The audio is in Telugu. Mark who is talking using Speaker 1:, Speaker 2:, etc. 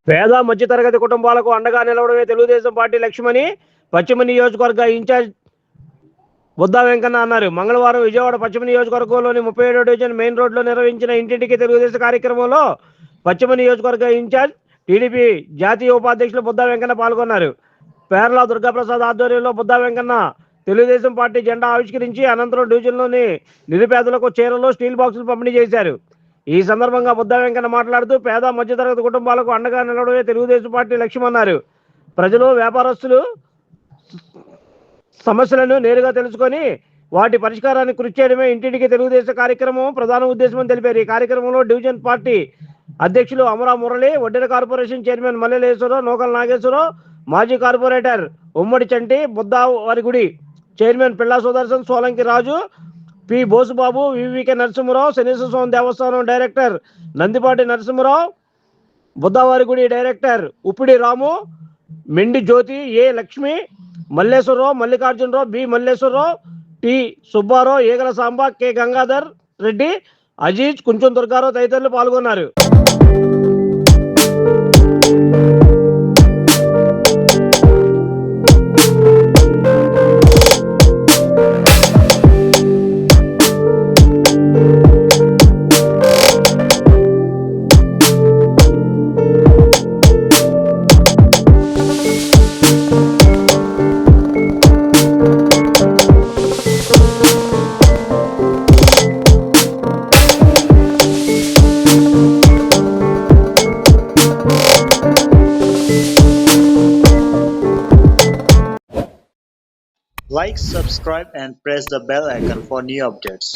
Speaker 1: పేద మధ్యతరగతి కుటుంబాలకు అండగా నిలవడమే తెలుగుదేశం పార్టీ లక్ష్యమని పశ్చిమ నియోజకవర్గ ఇన్ఛార్జ్ బుద్దా వెంకన్న అన్నారు. మంగళవారం విజయవాడ పశ్చిమ నియోజకవర్గంలోని 37వ డివిజన్ మెయిన్ రోడ్లో నిర్వహించిన ఇంటింటికి తెలుగుదేశం కార్యక్రమంలో పశ్చిమ నియోజకవర్గ ఇన్ఛార్జ్ టీడీపీ జాతీయ ఉపాధ్యక్షులు బుద్దా వెంకన్న పాల్గొన్నారు. పేర్ల దుర్గాప్రసాద్ ఆధ్వర్యంలో బుద్దా వెంకన్న తెలుగుదేశం పార్టీ జెండా ఆవిష్కరించి అనంతరం డివిజన్లోని నిరుపేదలకు చీరలు, స్టీల్ బాక్సులు పంపిణీ చేశారు. ఈ సందర్భంగా బుద్దా వెంకన్న మాట్లాడుతూ పేద మధ్యతరగతి కుటుంబాలకు అండగా నిలవడమే తెలుగుదేశం పార్టీ లక్ష్యమన్నారు. ప్రజలు, వ్యాపారస్తులు సమస్యలను నేరుగా తెలుసుకొని వాటి పరిష్కారానికి కృషి చేయడమే ఇంటింటికి తెలుగుదేశం కార్యక్రమం ప్రధాన ఉద్దేశమని తెలిపారు. ఈ కార్యక్రమంలో డివిజన్ పార్టీ అధ్యక్షులు అమరా మురళి, వడ్డెర కార్పొరేషన్ చైర్మన్ మల్లెలేశ్వరరావు, నూకల నాగేశ్వరరావు, మాజీ కార్పొరేటర్ ఉమ్మడి చంటి, బుద్దావారిగుడి చైర్మన్ పిల్లా సుదర్శన్, సోలంకి రాజు, పి బోసుబాబు, వివికే నరసింహరావు, శనీశ్వర స్వామి దేవస్థానం డైరెక్టర్ నందిపాటి నరసింహరావు, బుద్దావారిగుడి డైరెక్టర్ ఉప్పిడి రాము, మెండి జ్యోతి, ఏ లక్ష్మి, మల్లేశ్వరరావు, మల్లికార్జునరావు, బి మల్లేశ్వరరావు, టి సుబ్బారావు, ఈగల సాంబ, కె గంగాధర్ రెడ్డి, అజీజ్, కుంచం దుర్గారావు తదితరులు పాల్గొన్నారు.
Speaker 2: Like, subscribe and press the bell icon for new updates.